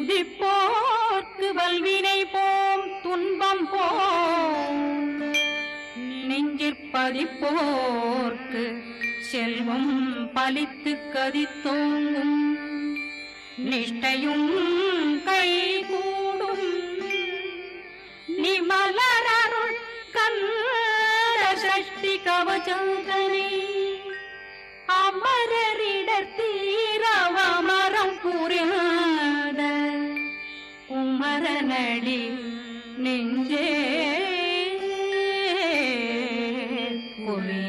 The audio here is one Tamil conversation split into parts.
துதிப்போர்க்கு வல்வினை போம் துன்பம் போம் நெஞ்சிற்பதிப்போர்க்கு செல்வம் பலித்து கதித்தோங்கும் நிஷ்டையும் கைகூடும் நிமலரருள் கந்த சஷ்டி கவசந்தனை அமரரிடர் தீரவமரம் புரியாத குமரனடி நெஞ்சே குமி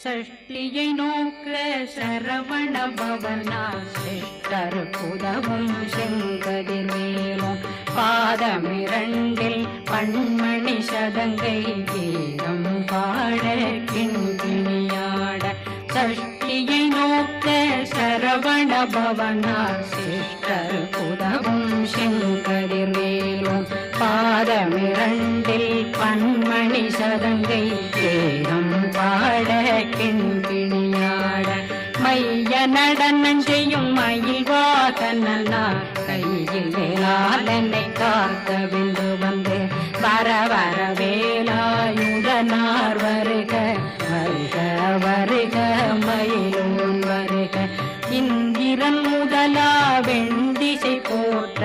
சஷ்டியை நோக்க சரவண பவனா சிஷ்டர் புதவும் செங்கதிர்வேலும் பாதமிரண்டில் பண்மணி சதங்கை கீதம் பாட கிண்கிணியாட சஷ்டியை நோக்க சரவண பவனா சிஷ்டர் புதவும் செங்கதிர்வேலும் பாதமிரண்டில் பண்மணி சதங்கை கீதம் பாட கிண்கிணியாட மைய நடனம் செய்யும் மயில் வாகனா கையில் வேளாளனை காக்க விந்து வந்து வர வர வேலாயுதனார் வருக வருக வருக மயிலோன் வருக இந்திரன் முதலா வெண்டிசை போற்ற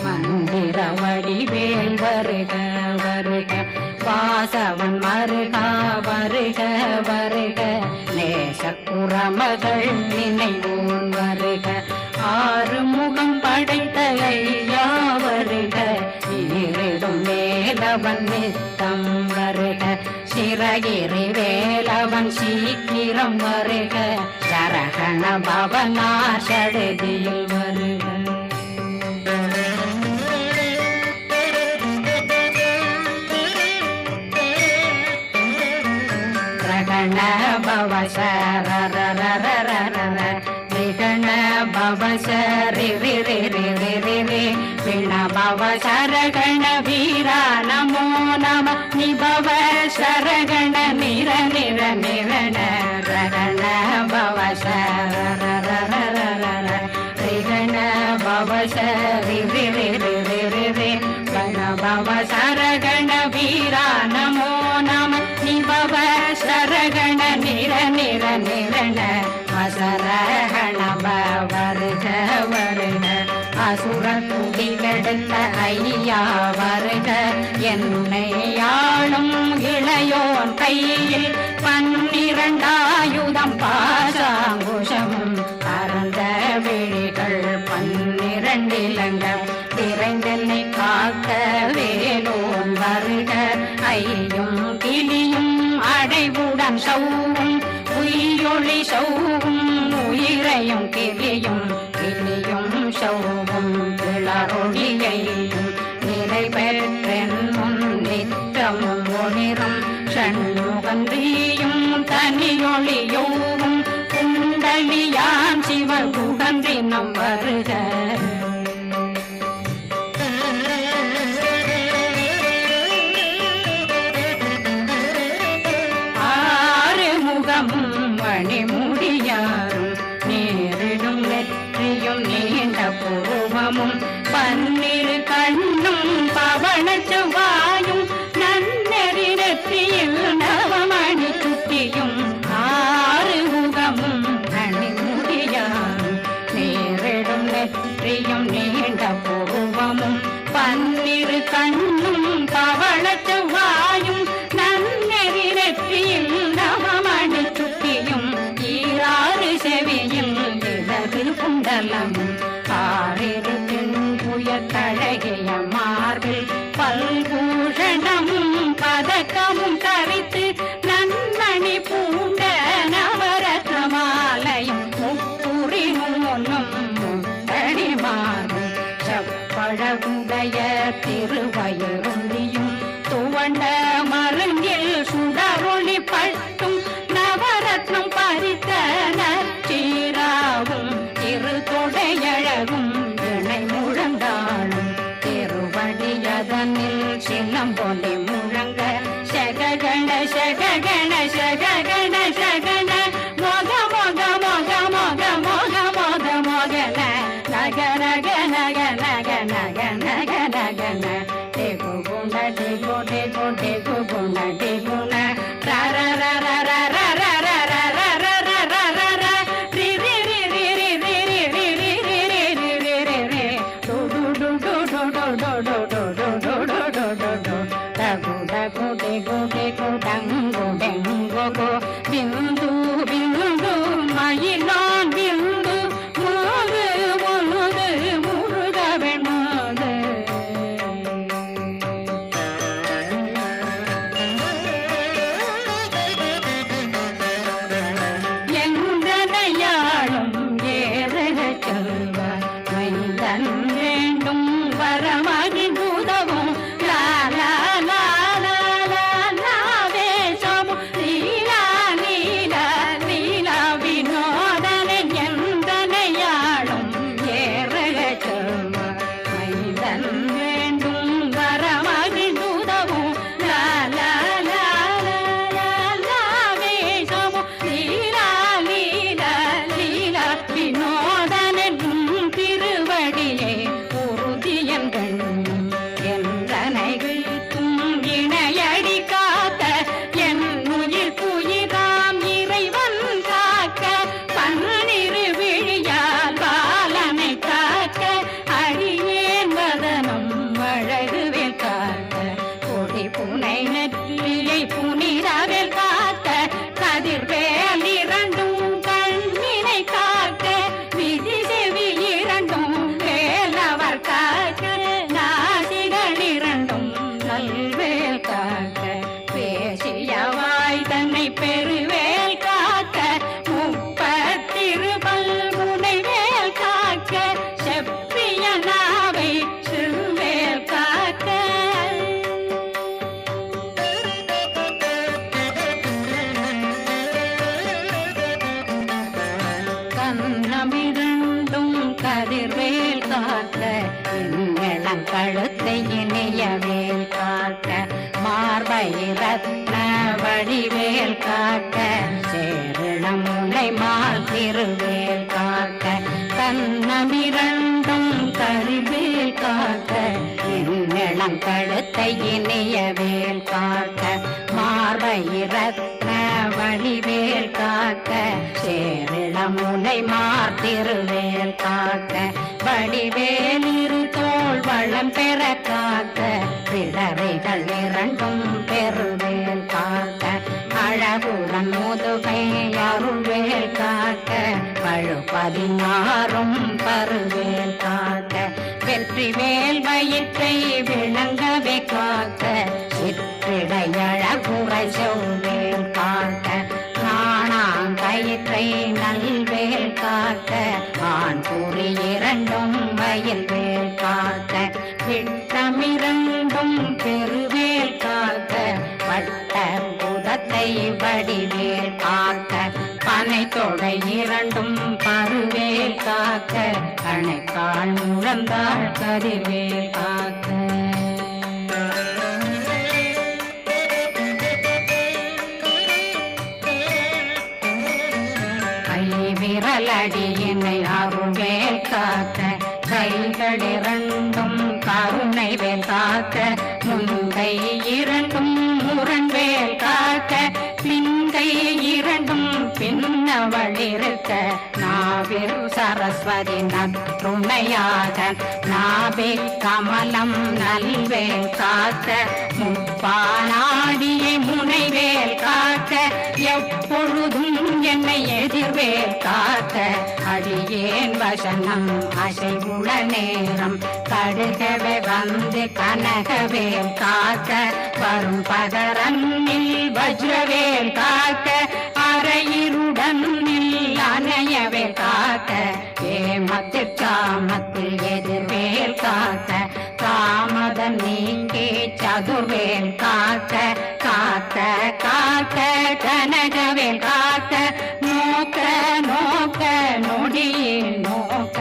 மந்திர வடிவேல் வருக வருக வாசவன் மருகா வருக வருக நேசக்குறமகள் நினைவோன் வருக ஆறு முகம் படைத்த ஐயா வருக ஈரிடும் வேலவன் நித்தம் வருக சிறகிரி வேலவன் சீக்கிரம் வருக சரகண பவனா சடுதியில் வருக ரகண பவசரரரரரரர ரிகண பவசரி ரி ரி ரி ரி ரி ரி விண பவசரகண வீரா நமோ நம நிபவ சரகண நிர நிர நிரண ரகண பவசரரரரரர ரிகண பவசரி ரி ரி ரி ரி ரி ரி விண பவசரகண வீரா நமோ நம நிபவ சரகண நிர நிர நிரண வசரகண வருக வருக அசுர குடி கெடுத்த ஐயா வருக என்னை ஆளும் இளையோன் கையில் 12 ஆயுதம் பாசாங்குஷமும் பரந்த விழிகள் 12 இலங்கம் விரைந்தென்னை காக்க வேலோன் வருக ஐயும் கிளியும் அடைவுடன் சௌவும் உயிரொளி சௌவும் உயிரையும் கிளியும் கிளியும் சௌவும் கிளரொளியையும் நிறைவேற்றென் முன் நித்தமும் ஒளிரும் ஷண்முகந்தியும் தனியொளியோவும் குண்டலியான் சிவ குகந்தினம் வருக மணிமுடியாரும் நேரிடும் நெற்றியும் நீண்ட பூர்வமும் 12 கண்ணும் பவன செவ்வாயும் நன்னெறி நெற்றியில் நவமணி சுட்டியும் 6 முகமும் மணிமுடியாரும் நேரிடும் நெற்றியும் நீண்ட பூர்வமும் 12 கண்ணும் பவன செவ்வாயும் நன்னெறி நெற்றியில் நவமணி சுட்டியும் 6 செவியில் இடது குண்டலம் 6 புயத்தழகிய மார்பில் பல்பூஷணமும் பதக்கமும் தரித்து நன்மணி பூண்ட நவரத்ன மாலையும் முப்புரி மூன்னும் முத்தடி மாறும் செப்பழகுடைய திருவயருந்தியும் துவண்ட மருங்கில் சுடரொளி பட்டும் நவரத்னம் பறித்த நற்சீராவும் திரு தொடையழகும் இணை முழந்தாளும் திருவடியதனில் சிலம்பொலி முழங்க சககண ಶಗಗಣ ಶಗಗಣ ಶಗಣ ಮೊಗ ಮೊಗ ಮೊಗ ಮೊಗ ಮೊಗ ಮೊಗ ಮೊಗನ ನಗ ನಗ ನಗ ನಗ ನಗ ನಗ ನಗನ ಟೇಕು ಗುಣ ಟೇಕು ಟೇಕು ಟೇಕು ಗುಣ ಟೇಗುಣ ರ ರ ರ ರ ರ ರ ರ ರ ರ ರ ರ ರ ರ ರ ರಿ ರಿ ರಿ ರಿ ರಿ ರಿ ರಿ ರಿ ರಿ ರಿ ರಿ ರಿ ರಿ ರಿ ಡು ಡು ಡು ಡು ಡು ಡು ಡು ಡು ಡು ಡು ಡು ಡು ಡು ಡು ಡು ಡಗು ಡಗು ಡೆಗು ಡೆಗು ಡಂಗು ಡೆಂಗು ಗು ಬಿಂದು ಬಿಂದು மயிலான் பிந்து முழுது முழுது முழுத வெண்மாது எந்தனையாளும் ஏறக செல்வார் மைந்தன் வேண்டும் வரமகி பூதவும் லாலா லாலா லாலா வேஷமும் லீலா லீலா லீலா வினோதனன் எந்தனையாளும் ஏறக செல்வார் மைந்தன் வேண்டும் வரமகி பூதவும் லாலா லாலா லாலா வேஷமும் லீலா லீலா லீலா வினோதனன் திருவடியே உறுதியங்கள் என்றனைகளுக்கும் இணையடி காத்த என் உயிர் புயிராம் இறைவன் காக்க பன்னிரு விழியால் பாலனை காக்க அடியேன் வதனம் அழகுவேல் காக்க கொடி புனை நெற்றியை புனிதவேல் காக்க கதிர்வேல் இரண்டும் கண்ணினை காக்க விதி செவி இரண்டும் வேலவர் காக்க நாசிகள் இரண்டும் நல்வேல் காக்க பேசியவாய் தன்னை பெருவேல் காக்க முப்பத்திருபல் முனைவேல் காக்க செப்பிய நாவை சிறுவேல் காக்க கண்ணமிரண்டும் கதிர்வேல் காக்க இளம் கழுத்தை இணையவேல் காக்க மார்பை ரத்ன வடிவேல் காக்க சேரிளம் முனை மால் திருவேல் காக்க கண்ணமிரண்டும் கதிர்வேல் காக்க இளம் கழுத்தை இணையவேல் காக்க மார்பை ரத்ன வடிவேல் காக்க சேரிளம் முனை மார் திருவேல் காக்க வடிவேல் இரு தோள் வளம் பெற காக்க பிடரைகள் இரண்டும் பெருவேல் காக்க அழகுடன் முதுகை அருள்வேல் காக்க பழு 16 பருவேல் காக்க வெற்றி வேல் வயிற்றை விளங்கவே காக்க சிற்றிடையழகுரை செவ்வேல் காக்க நாணாங்கயிற்றை நல்வேல் காக்க ஆண் குறி இரண்டும் வயல்வேல் காக்க விட்டமிரண்டும் பெருவேல் காக்க வட்ட புதத்தை வடிவேல் காக்க பனை தொடை இரண்டும் பருவேல் காக்க கணைக்கால் முழந்தாள் கதிர்வேல் காக்க விரலடியினை அருள்வேல் காக்க கைகள் இரண்டும் கருணை வேல் காக்க முந்தை இரண்டும் முரண்வேல் காக்க பிந்தை இரண்டும் பின்னவளிருக்க நாவில் சரஸ்வதி நற்றுணையாக நாவே கமலம் நல்வேல் காக்க முப்பானாடியை முனைவேல் காக்க எப்பொழுதும் என்னை எதிர்வேல் காக்க அடியேன் வசனம் அசைவுள நேரம் கடுகவே வந்து கனகவேல் காக்க வரும் பகரன்னில் வஜ்ரவேல் காக்க அரையிருடன் அணையவே காக்க ஏமத்தில் காமத்தில் எதிர்வேல் காக்க காமதம் நீங்கி சதுர்வேல் காக்க காக்க காக்க கனகவேல் காக்க நோக்க நோக்க நொடியில் நோக்க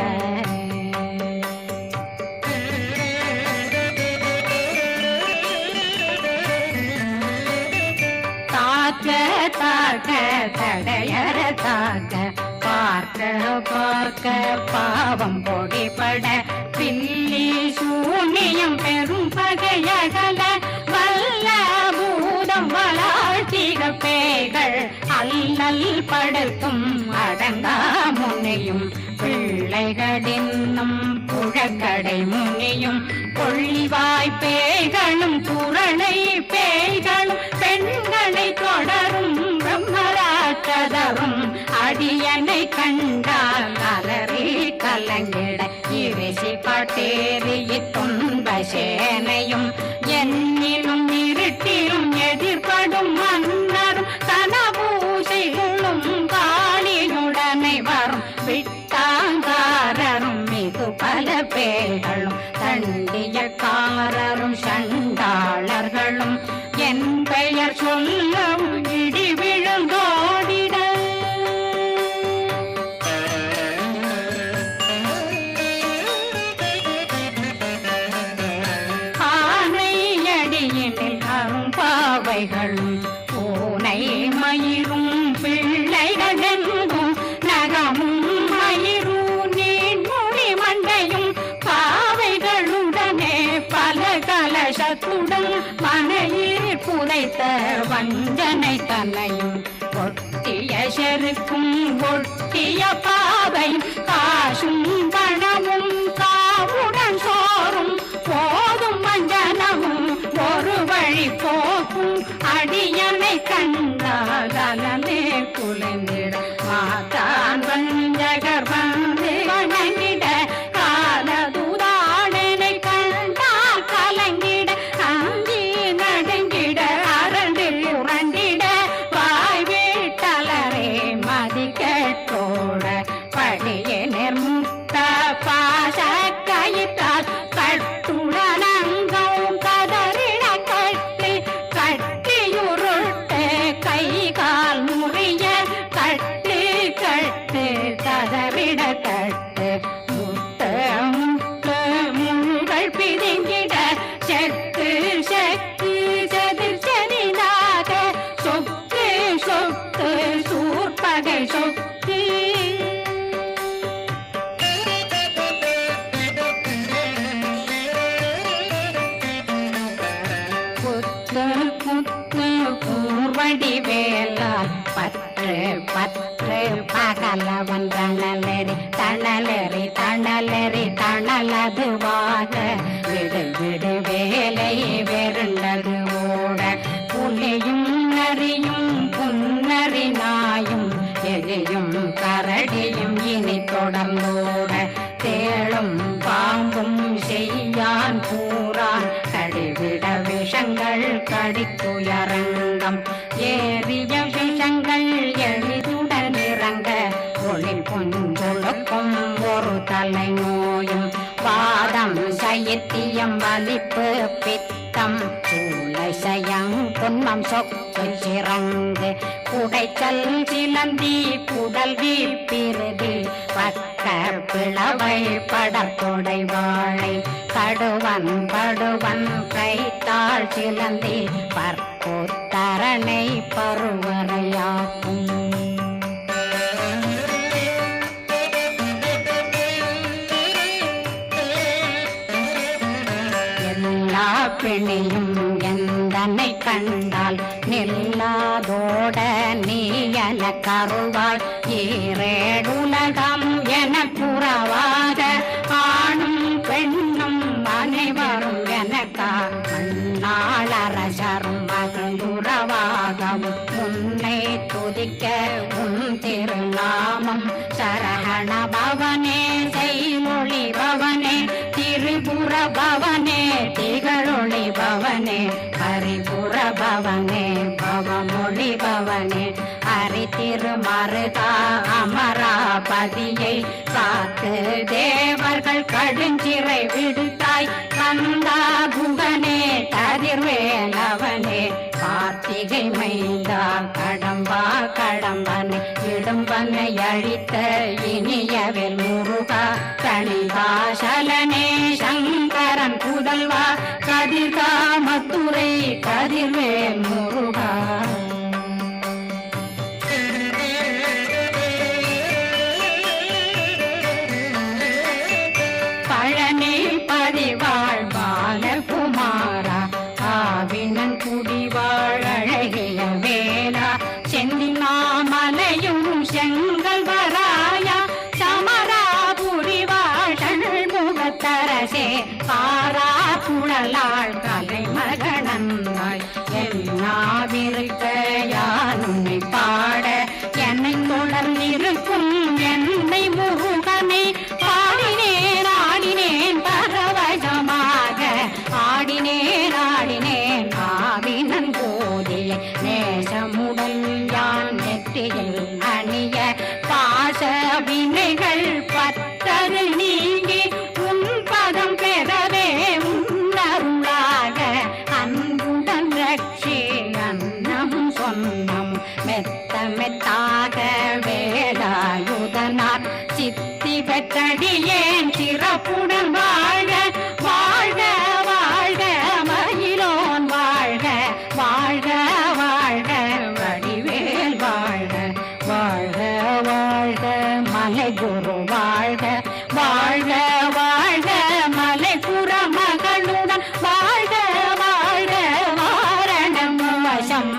தாக்க தடையற தாக்க பார்க்க பார்க்க பாவம் பொடிபட பில்லி சூனியம் பெரும் பகையகல வல்ல பூதம் வளாழ்த்திக பேய்கள் அல்லல் படுத்தும் அடங்கா முனையும் பிள்ளைகளின்னும் புழக்கடை முனியும் கொள்ளிவாய் பேய்களும் குரளை பேய்களும் பெண்களை தொடரும் பிரம்மராட்சதரும் அடியனை கண்டால் அலறி கலங்கிட இரிசி பட்டேறி துன்ப சேனையும் என்னிலும் இருட்டிலும் எதிர்படும் மன்னரும் கனபூசைகளும் காளியுடனை வரும் விட்டாங்காரரும் மிகு பல பேர்களும் தண்டியக்காரரும் சண்டாளர்களும் என் பெயர் சொல்லவும் இடி விழுந்தோடிட ஆனையடியினில் அரும்பாவைகளும் பூனை மயிரும் பிள்ளைகளெங்கும் நகமும் மயிரும் நீன்மொழி மண்டையும் பாவைகளுடனே பல கலசத்துடன் மனையில் புதைத்த வஞ்சனை தன்னையும் ஒட்டிய செருக்கும் ஒட்டிய பாவையும் காசும் பணமும் காவுடன் சோறும் போதும் வஞ்சனமும் ஒரு வழி போக்கும் அடியனை கண்டால் அலமே குலைந்திட மாதான் வஞ்சகர் வந்து வணங்கிட காலதுதாடனை கண்டால் கலங்கிட அஞ்சி நடுங்கிட அரண்டு உரண்டிட வாய் வீட்டலரே மதி கேட்டோட படியே நிர்முக்த பாச கயிற்றால் கட்டுடனங்கவும் கதறிட கட்டி கட்டியுருட்டு கை கால் முறிய கட்டு கட்டு கதறிட கட்டு முட்ட முட்டு முள்கள் பிதுங்கிட செக்கு செக்கு செதிர் செதிதாக சொக்கு சொக்கு சூர்பகை சொக்கு புத்து புத்து பூர்வடி வேலால் பற்று பற்று பகலவன் தணலெறி தணலெறி தணலெறி தணலதுவாக விடு விடு வேலை வெருண்டது ஓட புலியும் நரியும் புன்னறி நாயும் எலியும் கரடியும் இனி தொடர்ந்தோட தேளும் பாம்பும் செய்யான் கூறான் கடிவிட விஷங்கள் கடித்துயரங்கம் ஏறிய விஷங்கள் எளிதுடன் இறங்க ஒளில் பொஞ்சொழுக்கும் ஒரு தலை நோயும் பாதம் சைத்தியம் வலிப்பு பித்தம் சூளை சயம் பொன்மம் சொக்கு சிறங்கு குடைச்சல் சிலந்தி குடல் வீப்பிருதி பக்க பிளவை படத்தொடை வாழை கடுவன் படுவன் கைத்தாள் சிலந்தி பற்புத்தரணை பருவரையாக்கும் எல்லா பிணியும் எந்தனை கண்டால் நில்லாதோட நீ என கருவாள் ஈரேடுலகம் என புறவாக ஆணும் பெண்ணும் அனைவரும் எனக்கா மண்ணாளரசரும் மகிழ்ந்துறவாகவும் உன்னை துதிக்க உன் திருநாமம் சரகண பவனே செய்மொழி பவனே திரிபுர பவனே திகழொளி பவனே ஹரிபுர பவனே பவமொழி பவனே ஹரி திருமருதா அமராபதியை காத்து தேவர்கள் கடுஞ்சிறை விடுத்தாய் கந்தா குகனே கதிர்வேலவனே கார்த்திகை மைந்தா கடம்பா கடம்பனை இடும்பனை அழித்த இனியவில் முருகா கணிவாசலனே சங்கரன் புதல்வா கதிர்காமத்துறை கதிர்வேல் முருகா கல்லாள் கலைமகனந்தாய் என்னாவிருக்க யானுனை பாட என்னை தொடர்ந்திருக்கும் என்னை முருகனை பாடினேன் ஆடினேன் பரவசமாக ஆடினேன் ஆடினேன் ஆவினன் போதிய நேசமுடன் யான் நெற்றியில் அணிய பாச வினைகள் பற்றரு நீங்கி உன் பதம் பெறவே உன்னருளாக அன்புடன் ரட்சி அன்னம் சொன்னம் மெத்த மெத்தாக வேலாயுதனார் சித்தி பெற்றடியேன் சிறப்புடன் வாழ வாழ்க வாழ்க மயிலோன் வாழ்க வாழ்க வாழ்க வடிவேல் வாழ்க வாழ்க வாழ்க மலை குரு வாழ்க வாழ்க வாழ்க மலை புற மகளுடன் வாழ்க வாழ்க வாரணம் வசம்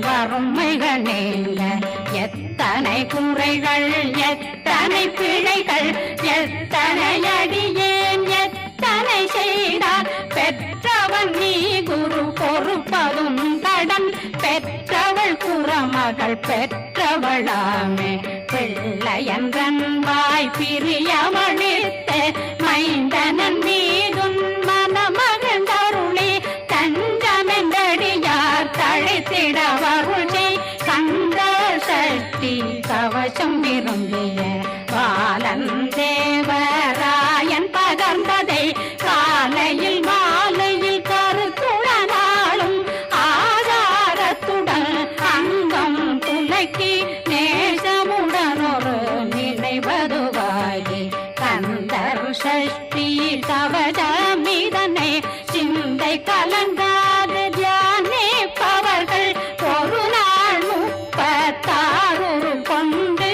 வறுமைகள் நீங்க எத்தனை குறைகள் எத்தனை பிழைகள் எத்தனை அடியேன் எத்தனை செய்தார் பெற்றவன் நீ குரு பொறுப்பதும் கடன் பெற்றவள் குறமகள் பெற்றவளாமே பிள்ளையன்றன் வாய் பிரியமளித்த மைந்தனன் மீதுன் மனமகந்தருளி தஞ்சமென்றடியார் தழைத்திட வருளை கந்த சக்தி கவசம் விரும்பிய பாலன் தேவராயன் பகர்ந்ததை காலையில் மாலையில் கருத்துடனாலும் ஆதாரத்துடன் அங்கம் துலக்கி நேசமுடன் ஒரு நினைவதுவாகி கந்தர் சஷ்டி கவசமிதனை சிந்தை கலங்காத தியானிப்பவர்கள் ஒரு நாள் 36 கொண்டு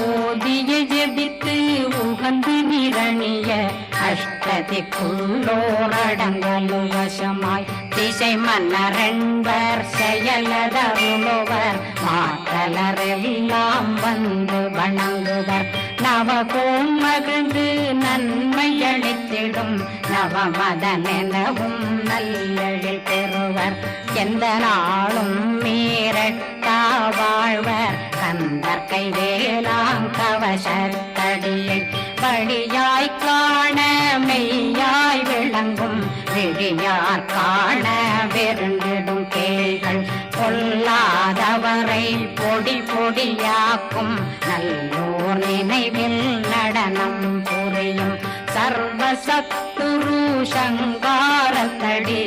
ஓதிய ஜெபித்து உகந்து நிரணிய அஷ்டதிக்குள்ளோரடங்கலும் வசமாய் திசை மன்னரென்பர் செயலதருளுவர் மாற்றலரெல்லாம் வந்து வணங்குவர் நவகோம் மகிழ்ந்து நன்மையளித்திடும் நவமதனெனவும் நல்லெழில் பெறுவர் எந்த நாளும் மீறட்டா வாழ்வர் கந்தர் கைவேலாம் கவசத்தடியை படியாய் காண மெய்யாய் விளங்கும் விழியார் காண வெருண்டிடும் கேள்கள் கொல்லாதவரை பொடி பொடியாக்கும் நல்லோர் நினைவில் நடனம் புரியும் சர்வசத்துரு சங்காரத்தடி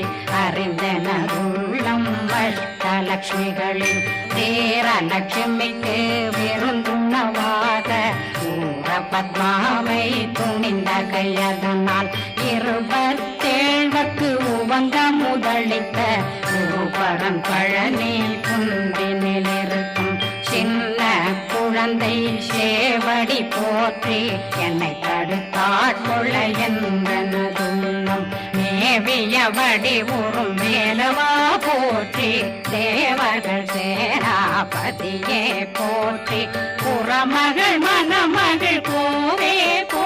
அறிந்தனருள்ளம் அஷ்டலட்சுமிகளில் தேரலட்சுமிக்கு விருந்துணவாக ஊர பத்மாவை துணிந்த கையதனால் 27 உவங்க முதலித்த குருபரன் பழனி குந்தினில் இருக்கும் சின்ன குழந்தை சேவடி போற்றி என்னை தடுத்தாட்கொள்ள என்பனதுள்ளம் மேவியபடி உறும் மேலவா போற்றி தேவர்கள் சேராபதியே போற்றி புறமகள் மணமகள் கோவே போ